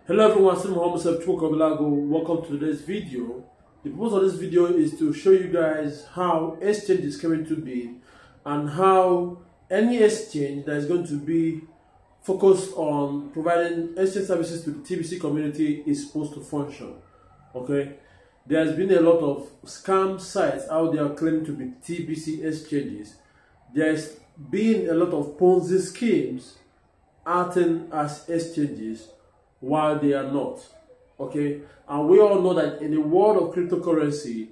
Hello everyone, I'm Muhammad. Welcome to today's video. The purpose of this video is to show you guys how exchange is coming to be and how any exchange that is going to be focused on providing exchange services to the TBC community is supposed to function. Okay, there's been a lot of scam sites out there claiming to be TBC exchanges. There's been a lot of Ponzi schemes acting as exchanges while they are not. Okay, and we all know that in the world of cryptocurrency,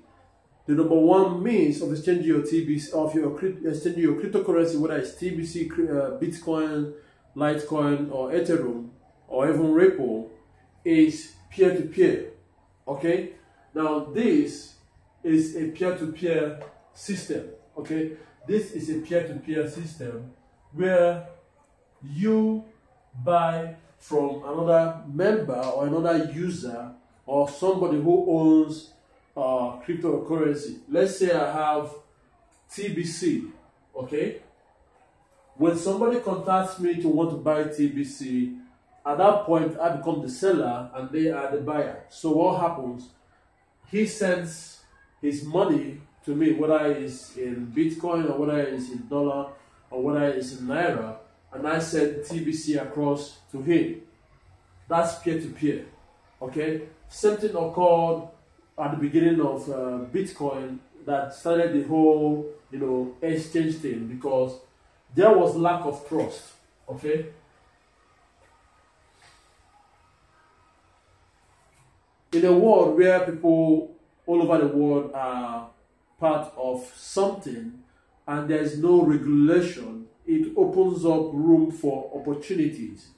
the number one means of exchanging your TBC, exchanging your cryptocurrency, whether it's TBC, Bitcoin, Litecoin, or Ethereum, or even Ripple, is peer-to-peer. Okay, now this is a peer-to-peer system. Okay, this is a peer-to-peer system where you buy from another member or another user or somebody who owns cryptocurrency. Let's say I have TBC. Okay, when somebody contacts me to want to buy TBC, at that point I become the seller and they are the buyer. So what happens? He sends his money to me, whether it's in Bitcoin or whether it's in dollar or whether it's in Naira, and I send TBC across to him. That's peer-to-peer. Okay, same thing occurred at the beginning of Bitcoin that started the whole exchange thing, because there was lack of trust. Okay, in a world where people all over the world are part of something and there's no regulation, it opens up room for opportunities,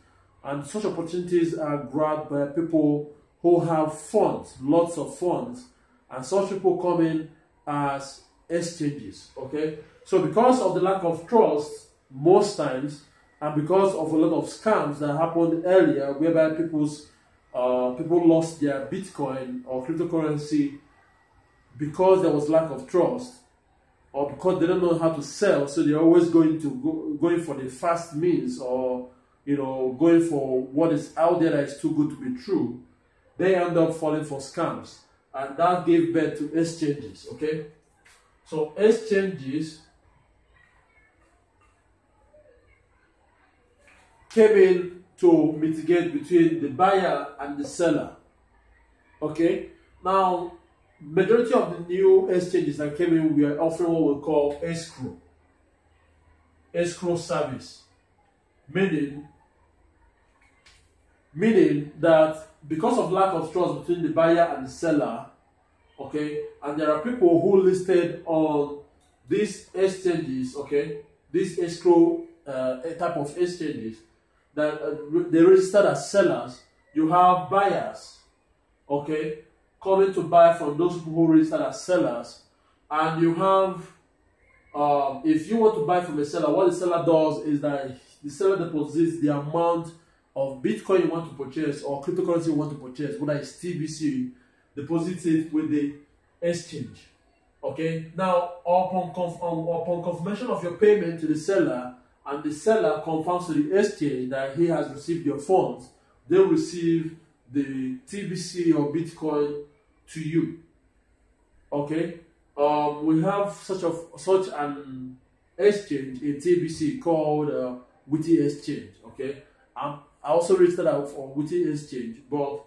and such opportunities are grabbed by people who have funds, lots of funds, and such people come in as exchanges. Okay, so because of the lack of trust most times, and because of a lot of scams that happened earlier whereby people lost their Bitcoin or cryptocurrency because there was lack of trust, or because they don't know how to sell, so they're always going for the fast means, or going for what is out there that is too good to be true. They end up falling for scams, and that gave birth to exchanges. Okay, so exchanges came in to mitigate between the buyer and the seller. Okay, now majority of the new exchanges that came in, we are offering what we call escrow service, meaning that because of lack of trust between the buyer and the seller, okay, and there are people who listed on these exchanges, okay, these escrow type of exchanges, that they registered as sellers. You have buyers, okay, coming to buy from those people who registered as sellers, and you have, if you want to buy from a seller, what the seller does is that the seller deposits the amount of Bitcoin you want to purchase or cryptocurrency you want to purchase, whether it's TBC, deposit it with the exchange. Okay, now upon confirmation of your payment to the seller, and the seller confirms to the exchange that he has received your funds, they receive the TBC or Bitcoin to you. Okay, we have such an exchange in TBC called Witty Exchange. Okay, I also registered out for Witty Exchange, but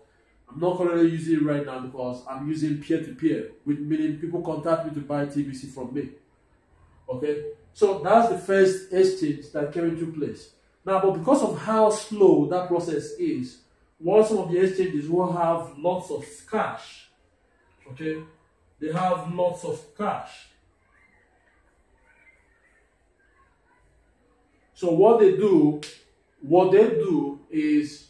I'm not currently using it right now because I'm using peer-to-peer, which meaning people contact me to buy TBC from me. Okay, so that's the first exchange that came into place. Now, but because of how slow that process is, what some of the exchanges will have lots of cash. Okay, they have lots of cash. So what they do is,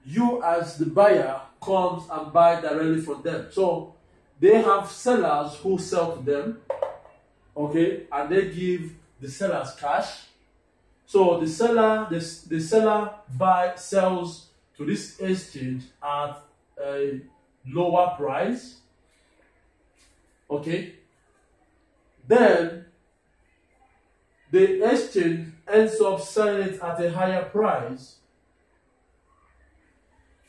you as the buyer comes and buy directly from them. So they have sellers who sell to them, okay, and they give the sellers cash. So the seller sells to this exchange at a lower price. Okay, then the exchange ends up selling it at a higher price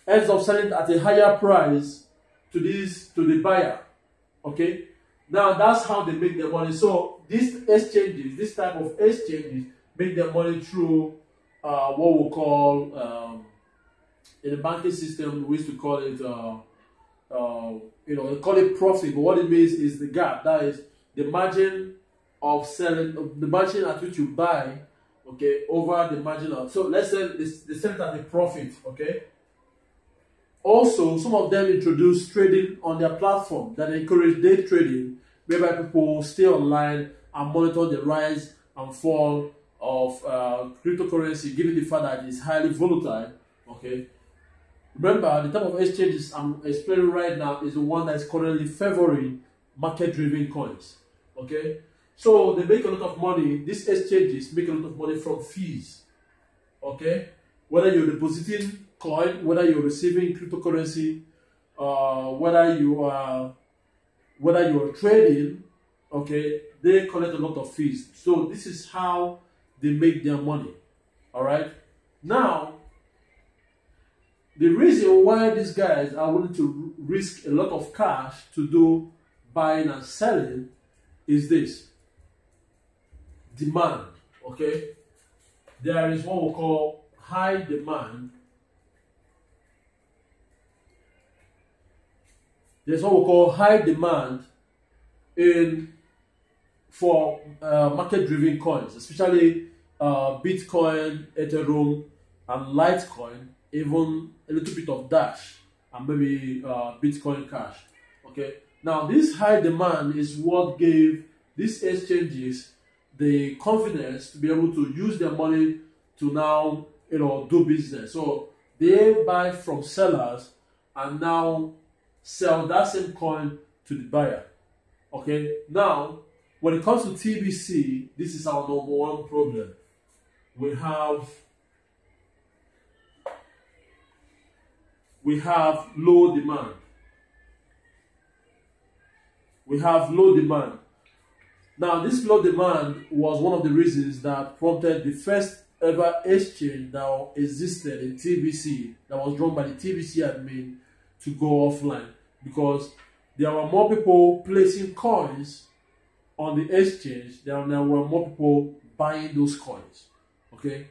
ends up selling it at a higher price to the buyer. Okay, now that's how they make their money. So these exchanges, this type of exchanges, make their money through what we call in the banking system we used to call it they call it profit, but what it means is the gap. That is the margin of selling, the margin at which you buy, okay, over the margin of. So let's say they sell it at a profit, okay. Also, some of them introduce trading on their platform that encourage day trading, whereby people stay online and monitor the rise and fall of cryptocurrency, given the fact that it's highly volatile. Okay. Remember, the type of exchanges I'm explaining right now is the one that is currently favoring market-driven coins. Okay. So they make a lot of money. These exchanges make a lot of money from fees. Okay. Whether you're depositing coin, whether you're receiving cryptocurrency, whether you're trading, okay, they collect a lot of fees. So this is how they make their money. All right. Now, the reason why these guys are willing to risk a lot of cash to do buying and selling is this: demand. Okay, there is what we call high demand. There's what we call high demand for market-driven coins, especially Bitcoin, Ethereum, and Litecoin, even a little bit of Dash, and maybe Bitcoin Cash. Okay. Now, this high demand is what gave these exchanges the confidence to be able to use their money to now, do business. So they buy from sellers and now sell that same coin to the buyer. Okay. Now, when it comes to TBC, this is our number one problem. We have low demand. We have low demand. Now, this low demand was one of the reasons that prompted the first ever exchange that existed in TBC, that was run by the TBC admin, to go offline, because there were more people placing coins on the exchange than there were more people buying those coins. Okay,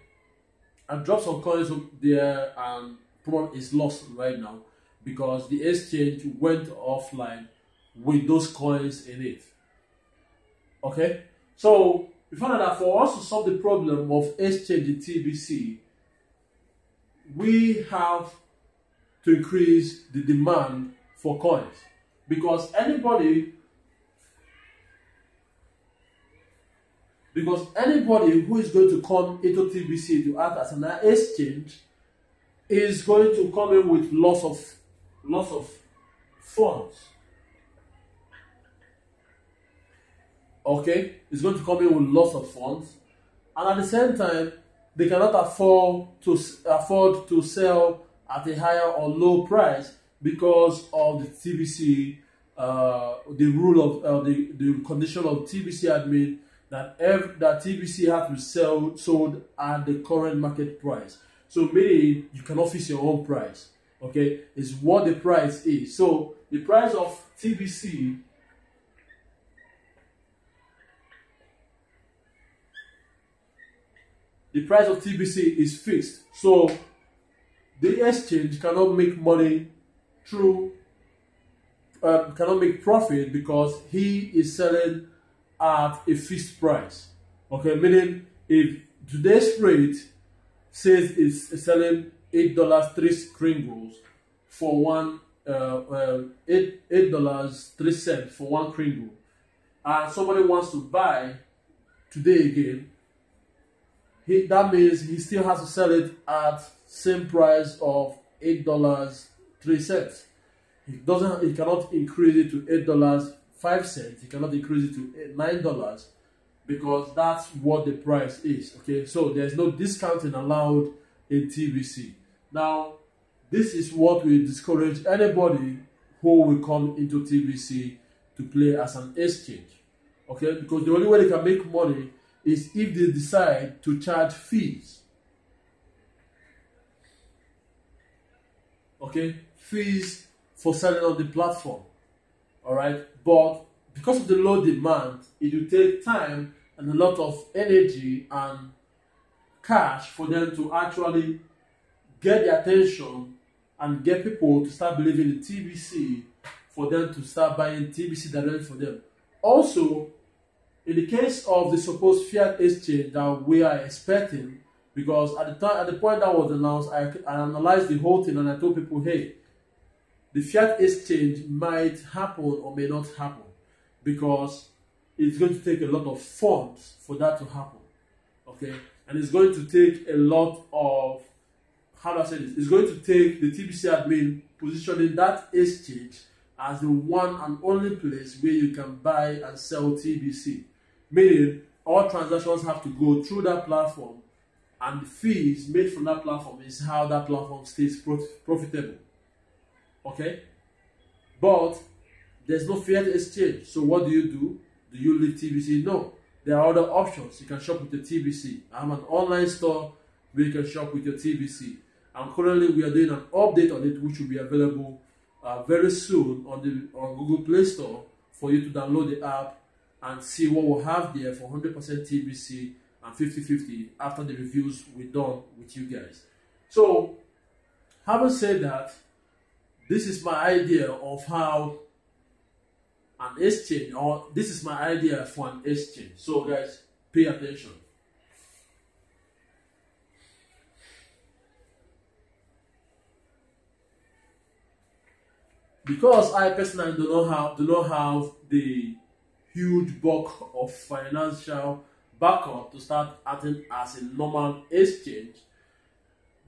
I dropped some coins up there and probably is lost right now because the exchange went offline with those coins in it. Okay, so we found out that for us to solve the problem of exchange in TBC, we have to increase the demand for coins, because anybody who is going to come into TBC to act as an exchange is going to come in with lots of funds. Okay, it's going to come in with lots of funds, and at the same time, they cannot afford to sell at a higher or low price because of the TBC, the rule of the condition of TBC admin that TBC has to be sold at the current market price. So meaning you cannot fix your own price. Okay, it's what the price is. So the price of TBC is fixed. So the exchange cannot make money cannot make profit because he is selling at a fixed price. Okay, meaning if today's rate says it's selling $8.03 Kringles for one $8.03 for one Kringle, and somebody wants to buy today again, that means he still has to sell it at same price of $8.03. He cannot increase it to $8.05. He cannot increase it to $9 because that's what the price is. Okay, so there's no discounting allowed in TBC. Now, this is what we discourage anybody who will come into TBC to play as an exchange. Okay, because the only way they can make money is if they decide to charge fees. Okay. okay, fees for selling on the platform. All right, but because of the low demand, it will take time and a lot of energy and cash for them to actually get the attention and get people to start believing in TBC, for them to start buying TBC directly for them. Also, in the case of the supposed fiat exchange that we are expecting, because at the point that was announced, I analyzed the whole thing and I told people, hey, the fiat exchange might happen or may not happen, because it's going to take a lot of funds for that to happen. Okay, and it's going to take a lot of, how do I say this? It's going to take the TBC admin positioning that exchange as the one and only place where you can buy and sell TBC. Meaning, all transactions have to go through that platform, and the fees made from that platform is how that platform stays profitable. Okay? But there's no fiat exchange. So what do? Do you leave TBC? No. There are other options. You can shop with the TBC. I have an online store where you can shop with your TBC. And currently we are doing an update on it, which will be available very soon on Google Play Store for you to download the app and see what we'll have there for 100% TBC and 50/50 after the reviews we're done with you guys. So, having said that, this is my idea of how an exchange, or this is my idea for an exchange. So guys, pay attention. Because I personally do not have the huge bulk of financial backup to start acting as a normal exchange,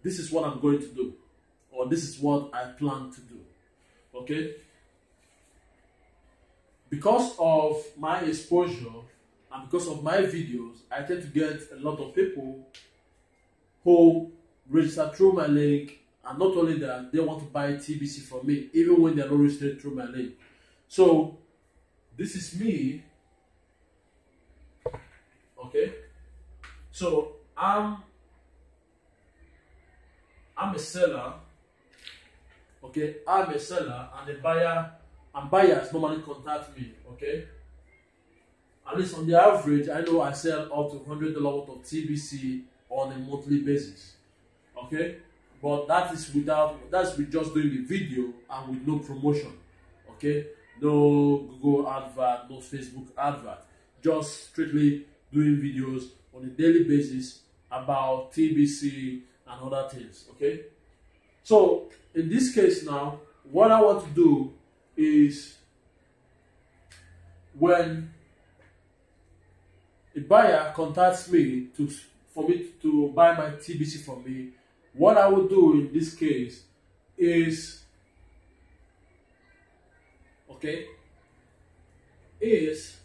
this is what I'm going to do, or this is what I plan to do. Okay? Because of my exposure and because of my videos, I tend to get a lot of people who register through my link, and not only that, they want to buy TBC from me, even when they're not registered through my link. So, this is me. Okay? So, I'm a seller. Okay? I'm a seller, and a buyer. And buyers normally contact me, okay? At least on the average, I know I sell up to $100 worth of TBC on a monthly basis, okay? But that's with just doing the video and with no promotion, okay? No Google advert, no Facebook advert. Just strictly doing videos on a daily basis about TBC and other things, okay? So, in this case now, what I want to do is, when a buyer contacts me for me to buy my TBC from me, what I will do in this case is, okay, is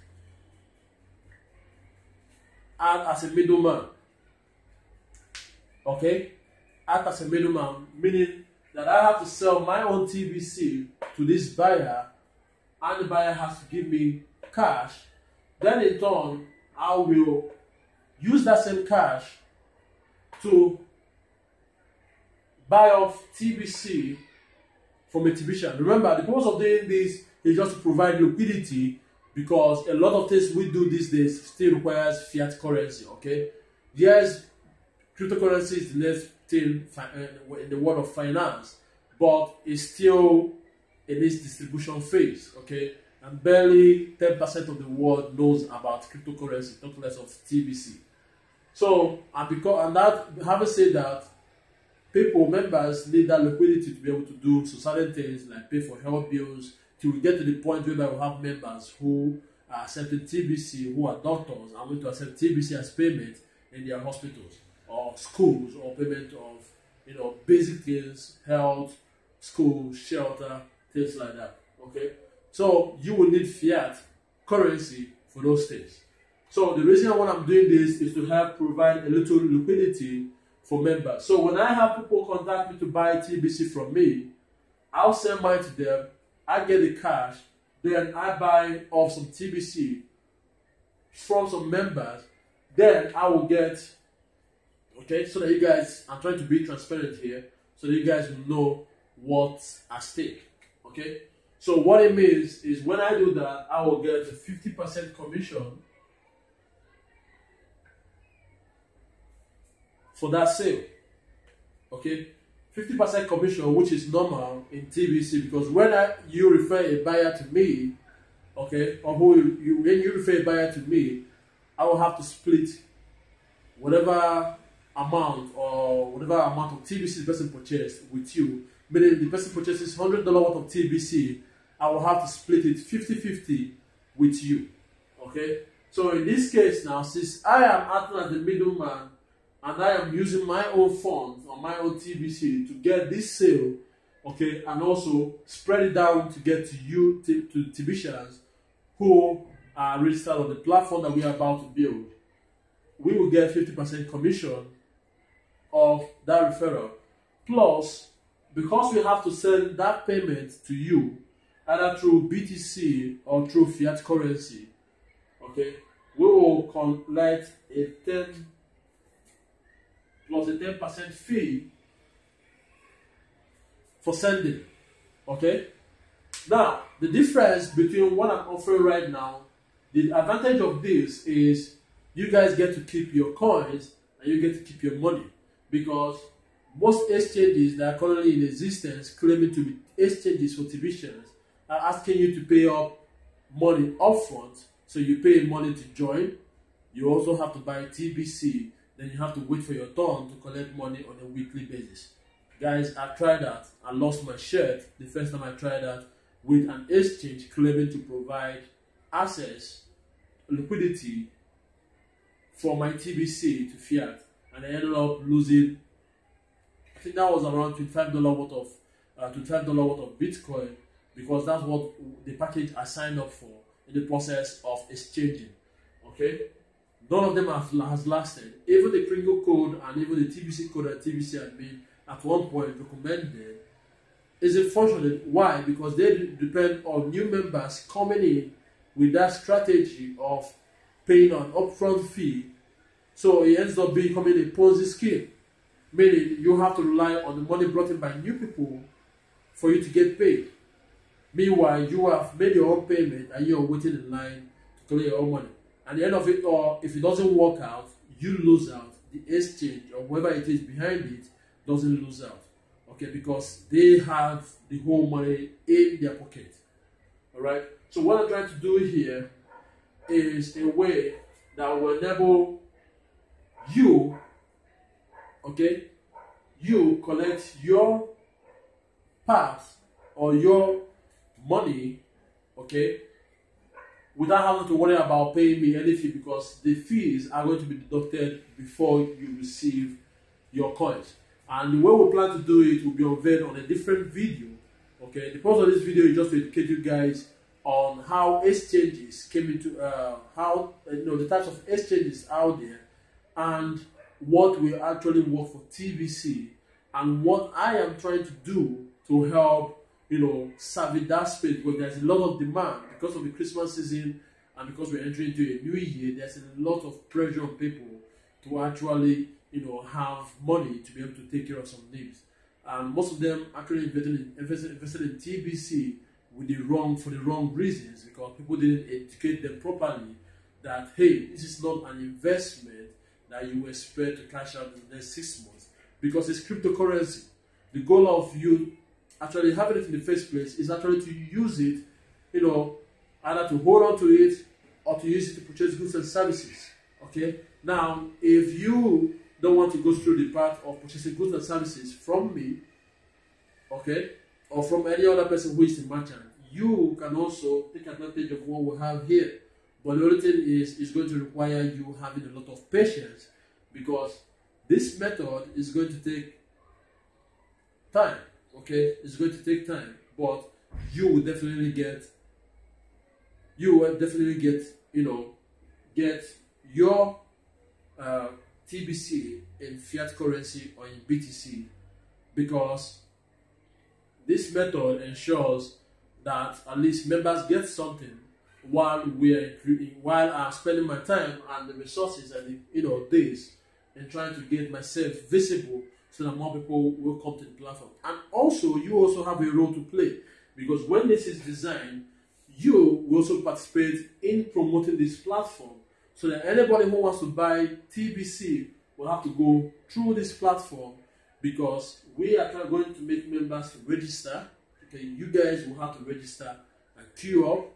act as a middleman. Okay, act as a middleman, meaning that I have to sell my own TBC to this buyer, and the buyer has to give me cash. Then in turn, I will use that same cash to buy off TBC from a TBC. Remember, the purpose of doing this is just to provide liquidity, because a lot of things we do these days still requires fiat currency. Okay, yes, cryptocurrency is the next thing in the world of finance, but it's still in its distribution phase, okay? And barely 10% of the world knows about cryptocurrency, not less of TBC. So, having said that, members need that liquidity to be able to do certain things like pay for health bills, till we get to the point where we have members who are accepting TBC, who are doctors, and want to accept TBC as payment in their hospitals or schools, or payment of basic things, health, school, shelter, things like that. Okay, so you will need fiat currency for those things. So the reason why I'm doing this is to help provide a little liquidity for members. So when I have people contact me to buy TBC from me, I'll send mine to them, I get the cash, then I buy off some TBC from some members, then I will get, okay, so that you guys, I'm trying to be transparent here, so that you guys will know what's at stake. Okay, so what it means is when I do that, I will get a 50% commission for that sale. Okay, 50% commission, which is normal in TBC, because when you refer a buyer to me, okay, or when you refer a buyer to me, I will have to split whatever amount of TBC the person purchased with you. Meaning the person purchases $100 worth of TBC, I will have to split it 50-50 with you. Okay, so in this case now, since I am acting as the middleman and I am using my own funds or my own TBC to get this sale, okay, and also spread it down to get to you, to TBCians who are registered on the platform that we are about to build, we will get 50% commission of that referral. Plus, because we have to send that payment to you, either through BTC or through fiat currency, okay, we will collect a 10 plus a 10% fee for sending. Okay. Now, the difference between what I'm offering right now, the advantage of this is you guys get to keep your coins and you get to keep your money, because most exchanges that are currently in existence claiming to be exchanges for TBCians are asking you to pay up money upfront. So you pay money to join. You also have to buy TBC. Then you have to wait for your turn to collect money on a weekly basis. Guys, I tried that. I lost my shirt the first time I tried that with an exchange claiming to provide access, liquidity for my TBC to fiat, and I ended up losing. I think that was around $25 worth of Bitcoin, because that's what the package I signed up for in the process of exchanging. Okay, none of them has lasted. Even the Kringle code and even the TBC code that TBC admin at one point recommended isn't functioning. Why? Because they depend on new members coming in with that strategy of paying an upfront fee. So it ends up becoming a Ponzi scheme, meaning you have to rely on the money brought in by new people for you to get paid. Meanwhile, you have made your own payment and you're waiting in line to collect your own money. At the end of it all, if it doesn't work out, you lose out. The exchange or whoever it is behind it doesn't lose out. Okay, because they have the whole money in their pocket. Alright? So what I'm trying to do here is a way that will enable you, okay, you collect your part or your money, okay, without having to worry about paying me any fee, because the fees are going to be deducted before you receive your coins. And the way we plan to do it will be unveiled on a different video. Okay, the purpose of this video is just to educate you guys on how exchanges came into the types of exchanges out there, and what will actually work for TBC, and what I am trying to do to help service that space, because there's a lot of demand because of the Christmas season, and because we're entering into a new year. There's a lot of pressure on people to actually have money to be able to take care of some needs, and most of them actually invested in TBC for the wrong reasons, because people didn't educate them properly that, hey, this is not an investment that you expect to cash out in the next 6 months, because it's cryptocurrency. The goal of you actually having it in the first place is actually to use it, either to hold on to it or to use it to purchase goods and services. Okay, now if you don't want to go through the path of purchasing goods and services from me, okay, or from any other person who is a merchant, you can also take advantage of what we have here. But the only thing is, it's going to require you having a lot of patience, because this method is going to take time. Okay, it's going to take time, but you will definitely get your TBC in fiat currency or in BTC, because this method ensures that at least members get something while I'm spending my time and the resources and the days in trying to get myself visible so that more people will come to the platform. And also, you also have a role to play, because when this is designed, you will also participate in promoting this platform, so that anybody who wants to buy TBC will have to go through this platform, because we are going to make members register. Okay, you guys will have to register and queue up,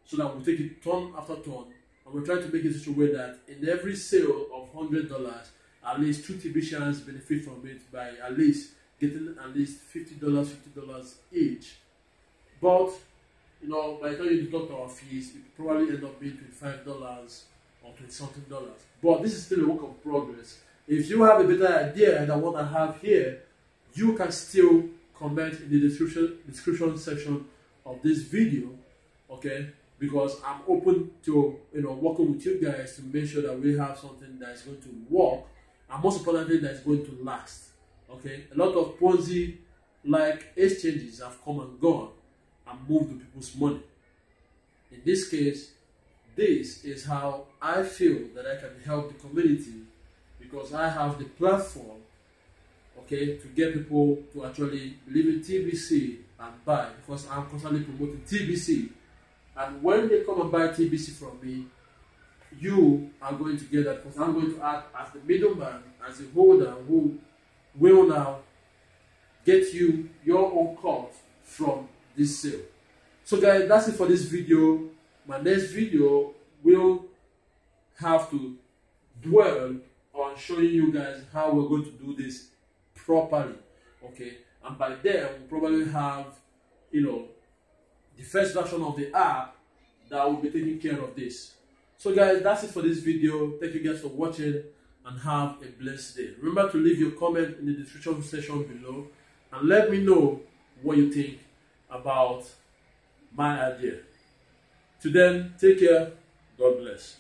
so that we'll take it turn after turn, and we're trying to make it such a way that in every sale of $100, at least 2 TBCians benefit from it by at least getting at least $50 each. But you know, by the time you deduct our fees, it probably end up being $25 or $20-something. But this is still a work of progress. If you have a better idea than what I have here, you can still comment in the description section of this video, okay? Because I'm open to working with you guys to make sure that we have something that is going to work, and most importantly, that is going to last. Okay, a lot of Ponzi like exchanges have come and gone and moved to people's money. In this case, this is how I feel that I can help the community, because I have the platform, okay, to get people to actually believe in TBC and buy, because I'm constantly promoting TBC. And when they come and buy TBC from me, you are going to get that, because I'm going to act as the middleman, as a holder who will now get you your own cut from this sale. So guys, that's it for this video. My next video will have to dwell on showing you guys how we're going to do this properly. Okay, and by then we'll probably have, the first version of the app that will be taking care of this. So guys, that's it for this video. Thank you guys for watching, and have a blessed day. Remember to leave your comment in the description section below, and let me know what you think about my idea. Till then, take care. God bless.